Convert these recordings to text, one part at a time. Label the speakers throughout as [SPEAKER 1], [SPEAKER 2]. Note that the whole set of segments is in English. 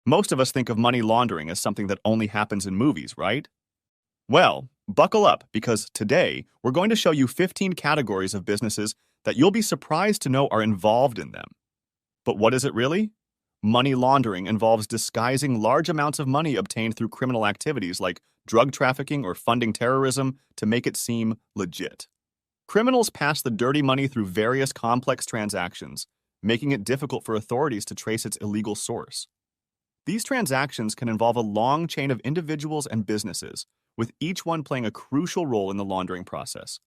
[SPEAKER 1] Most of us think of money laundering as something that only happens in movies, right? Well, buckle up because today we're going to show you 15 categories of businesses that you'll be surprised to know are involved in them. But what is it really? Money laundering involves disguising large amounts of money obtained through criminal activities like drug trafficking or funding terrorism to make it seem legit. Criminals pass the dirty money through various complex transactions, making it difficult for authorities to trace its illegal source. These transactions can involve a long chain of individuals and businesses, with each one playing a crucial role in the laundering process.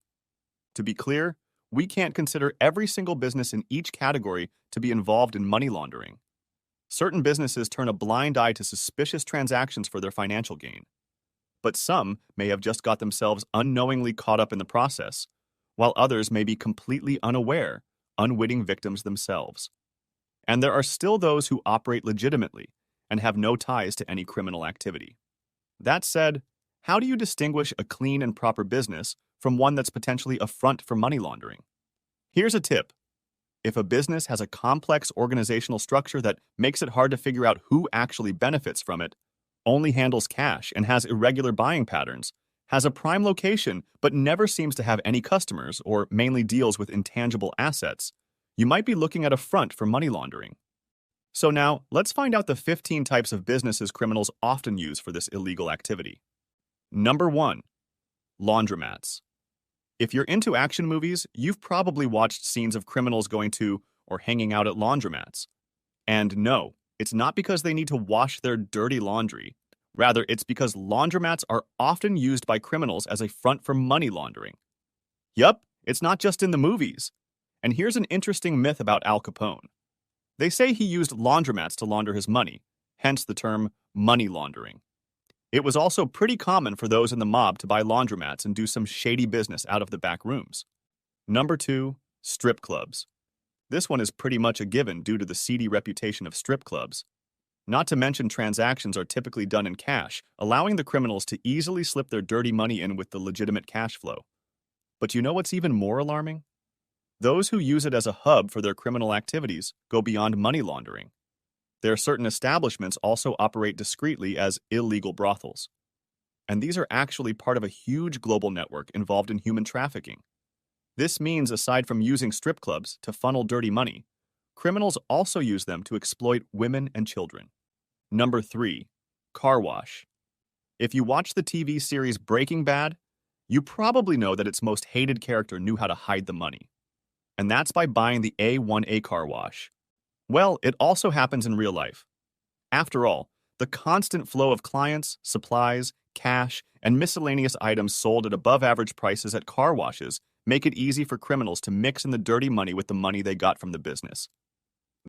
[SPEAKER 1] To be clear, we can't consider every single business in each category to be involved in money laundering. Certain businesses turn a blind eye to suspicious transactions for their financial gain. But some may have just got themselves unknowingly caught up in the process, while others may be completely unaware, unwitting victims themselves. And there are still those who operate legitimately and have no ties to any criminal activity. That said, how do you distinguish a clean and proper business from one that's potentially a front for money laundering? Here's a tip. If a business has a complex organizational structure that makes it hard to figure out who actually benefits from it, only handles cash and has irregular buying patterns, has a prime location but never seems to have any customers or mainly deals with intangible assets, you might be looking at a front for money laundering. So now, let's find out the 15 types of businesses criminals often use for this illegal activity. Number 1. Laundromats. If you're into action movies, you've probably watched scenes of criminals going to or hanging out at laundromats. And no, it's not because they need to wash their dirty laundry. Rather, it's because laundromats are often used by criminals as a front for money laundering. Yup, it's not just in the movies. And here's an interesting myth about Al Capone. They say he used laundromats to launder his money, hence the term money laundering. It was also pretty common for those in the mob to buy laundromats and do some shady business out of the back rooms. Number 2. Strip clubs. This one is pretty much a given due to the seedy reputation of strip clubs. Not to mention transactions are typically done in cash, allowing the criminals to easily slip their dirty money in with the legitimate cash flow. But you know what's even more alarming? Those who use it as a hub for their criminal activities go beyond money laundering. There are certain establishments also operate discreetly as illegal brothels. And these are actually part of a huge global network involved in human trafficking. This means aside from using strip clubs to funnel dirty money, criminals also use them to exploit women and children. Number 3. Car wash. If you watch the TV series Breaking Bad, you probably know that its most hated character knew how to hide the money. And that's by buying the A1A car wash. Well, it also happens in real life. After all, the constant flow of clients, supplies, cash, and miscellaneous items sold at above-average prices at car washes make it easy for criminals to mix in the dirty money with the money they got from the business.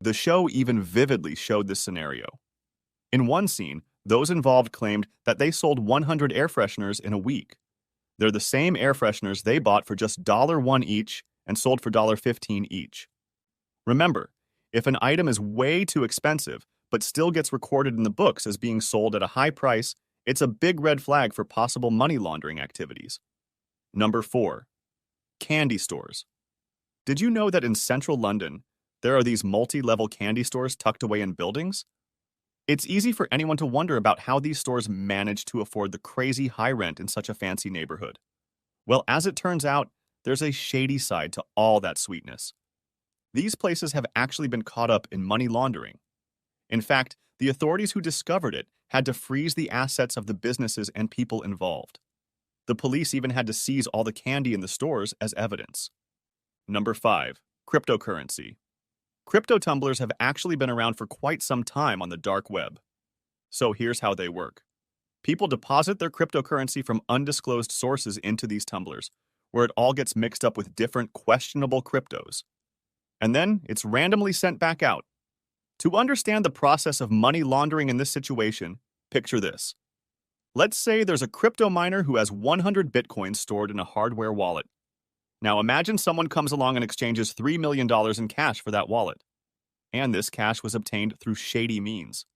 [SPEAKER 1] The show even vividly showed this scenario. In one scene, those involved claimed that they sold 100 air fresheners in a week. They're the same air fresheners they bought for just $1 each and sold for $15 each. Remember, if an item is way too expensive but still gets recorded in the books as being sold at a high price, it's a big red flag for possible money laundering activities. Number 4. Candy stores. Did you know that in central London, there are these multi-level candy stores tucked away in buildings? It's easy for anyone to wonder about how these stores manage to afford the crazy high rent in such a fancy neighborhood. Well, as it turns out, there's a shady side to all that sweetness. These places have actually been caught up in money laundering. In fact, the authorities who discovered it had to freeze the assets of the businesses and people involved. The police even had to seize all the candy in the stores as evidence. Number 5. Cryptocurrency. Crypto tumblers have actually been around for quite some time on the dark web. So here's how they work. People deposit their cryptocurrency from undisclosed sources into these tumblers, where it all gets mixed up with different questionable cryptos. And then it's randomly sent back out. To understand the process of money laundering in this situation, picture this. Let's say there's a crypto miner who has 100 bitcoins stored in a hardware wallet. Now imagine someone comes along and exchanges $3 million in cash for that wallet. And this cash was obtained through shady means.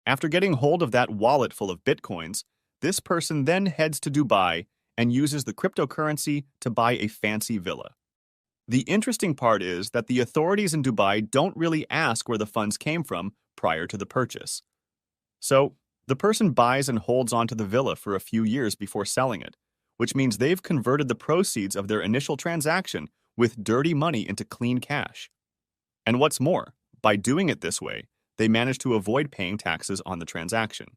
[SPEAKER 1] After getting hold of that wallet full of bitcoins, this person then heads to Dubai and uses the cryptocurrency to buy a fancy villa. The interesting part is that the authorities in Dubai don't really ask where the funds came from prior to the purchase. So, the person buys and holds onto the villa for a few years before selling it, which means they've converted the proceeds of their initial transaction with dirty money into clean cash. And what's more, by doing it this way, they manage to avoid paying taxes on the transaction.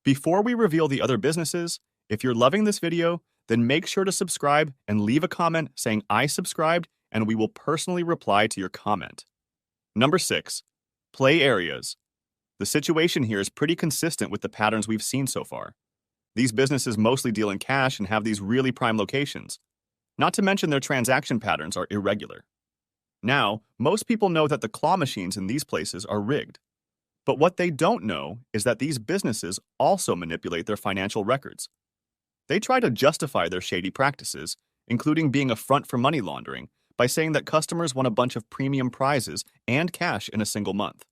[SPEAKER 1] Before we reveal the other businesses, if you're loving this video, then make sure to subscribe and leave a comment saying I subscribed, and we will personally reply to your comment. Number 6. Play areas. The situation here is pretty consistent with the patterns we've seen so far. These businesses mostly deal in cash and have these really prime locations. Not to mention their transaction patterns are irregular. Now, most people know that the claw machines in these places are rigged. But what they don't know is that these businesses also manipulate their financial records. They try to justify their shady practices, including being a front for money laundering, by saying that customers won a bunch of premium prizes and cash in a single month.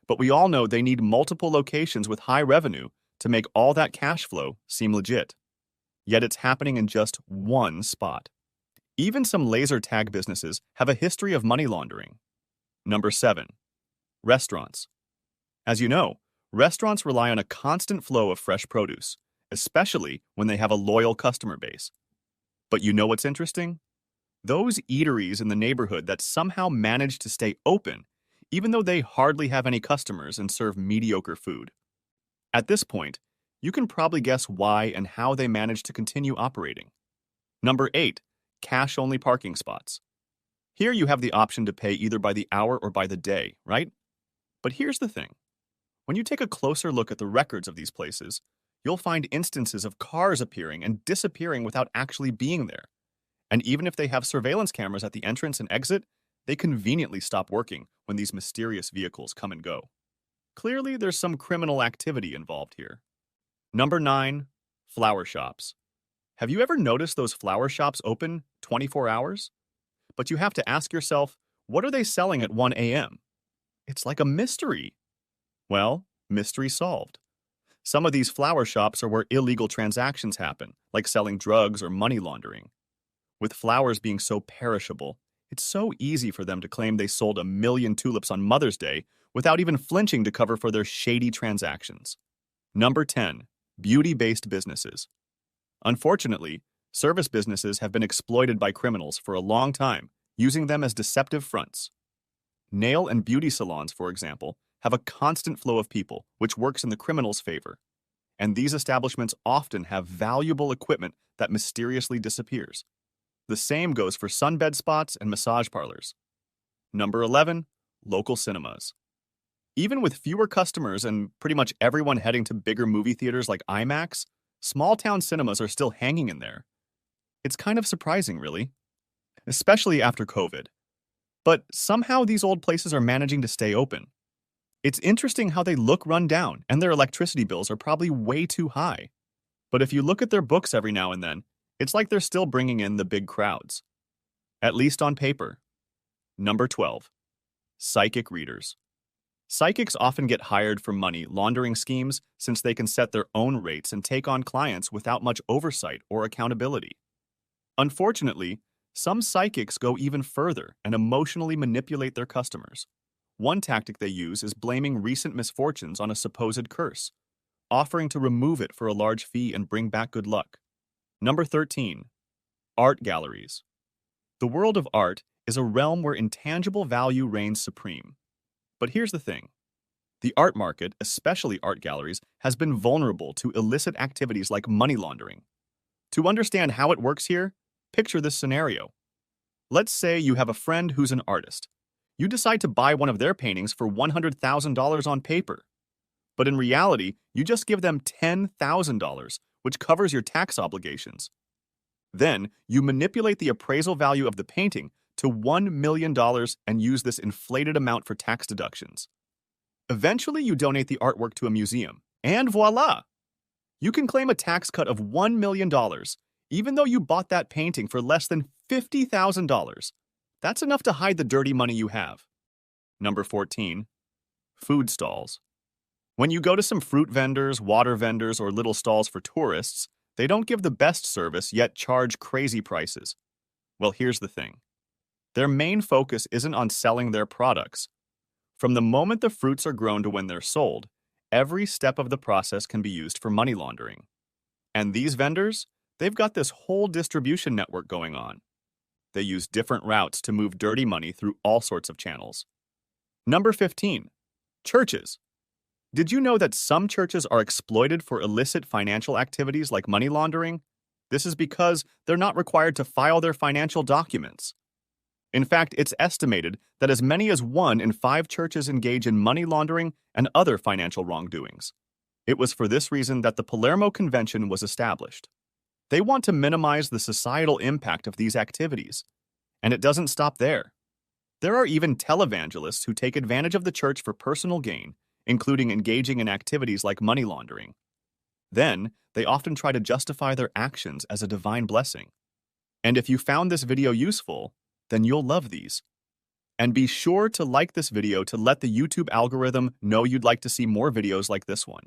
[SPEAKER 1] But we all know they need multiple locations with high revenue to make all that cash flow seem legit. Yet it's happening in just one spot. Even some laser tag businesses have a history of money laundering. Number 7. Restaurants. As you know, restaurants rely on a constant flow of fresh produce, especially when they have a loyal customer base. But you know what's interesting? Those eateries in the neighborhood that somehow manage to stay open, even though they hardly have any customers and serve mediocre food. At this point, you can probably guess why and how they manage to continue operating. Number 8. Cash-only parking spots. Here you have the option to pay either by the hour or by the day, right? But here's the thing. When you take a closer look at the records of these places, you'll find instances of cars appearing and disappearing without actually being there. And even if they have surveillance cameras at the entrance and exit, they conveniently stop working when these mysterious vehicles come and go. Clearly, there's some criminal activity involved here. Number 9. Flower shops. Have you ever noticed those flower shops open 24 hours? But you have to ask yourself, what are they selling at 1 a.m.? It's like a mystery. Well, mystery solved. Some of these flower shops are where illegal transactions happen, like selling drugs or money laundering. With flowers being so perishable, it's so easy for them to claim they sold 1 million tulips on Mother's Day without even flinching to cover for their shady transactions. Number 10. Beauty-based businesses. Unfortunately, service businesses have been exploited by criminals for a long time, using them as deceptive fronts. Nail and beauty salons, for example, have a constant flow of people, which works in the criminals' favor. And these establishments often have valuable equipment that mysteriously disappears. The same goes for sunbed spots and massage parlors. Number 11. Local cinemas. Even with fewer customers and pretty much everyone heading to bigger movie theaters like IMAX, small-town cinemas are still hanging in there. It's kind of surprising, really, especially after COVID. But somehow these old places are managing to stay open. It's interesting how they look run down, and their electricity bills are probably way too high. But if you look at their books every now and then, it's like they're still bringing in the big crowds. At least on paper. Number 12. Psychic readers. Psychics often get hired for money laundering schemes since they can set their own rates and take on clients without much oversight or accountability. Unfortunately, some psychics go even further and emotionally manipulate their customers. One tactic they use is blaming recent misfortunes on a supposed curse, offering to remove it for a large fee and bring back good luck. Number 13. Art galleries. The world of art is a realm where intangible value reigns supreme. But here's the thing. The art market, especially art galleries, has been vulnerable to illicit activities like money laundering. To understand how it works here, picture this scenario. Let's say you have a friend who's an artist. You decide to buy one of their paintings for $100,000 on paper. But in reality, you just give them $10,000, which covers your tax obligations. Then, you manipulate the appraisal value of the painting to $1 million and use this inflated amount for tax deductions. Eventually, you donate the artwork to a museum, and voila! You can claim a tax cut of $1 million, even though you bought that painting for less than $50,000. That's enough to hide the dirty money you have. Number 14. Food stalls. When you go to some fruit vendors, water vendors, or little stalls for tourists, they don't give the best service yet charge crazy prices. Well, here's the thing. Their main focus isn't on selling their products. From the moment the fruits are grown to when they're sold, Every step of the process can be used for money laundering. And these vendors, they've got this whole distribution network going on. They use different routes to move dirty money through all sorts of channels. Number 15. Churches. Did you know that some churches are exploited for illicit financial activities like money laundering? This is because they're not required to file their financial documents. In fact, it's estimated that as many as 1 in 5 churches engage in money laundering and other financial wrongdoings. It was for this reason that the Palermo Convention was established. They want to minimize the societal impact of these activities. And it doesn't stop there. There are even televangelists who take advantage of the church for personal gain, including engaging in activities like money laundering. Then, they often try to justify their actions as a divine blessing. And if you found this video useful, then you'll love these. And be sure to like this video to let the YouTube algorithm know you'd like to see more videos like this one.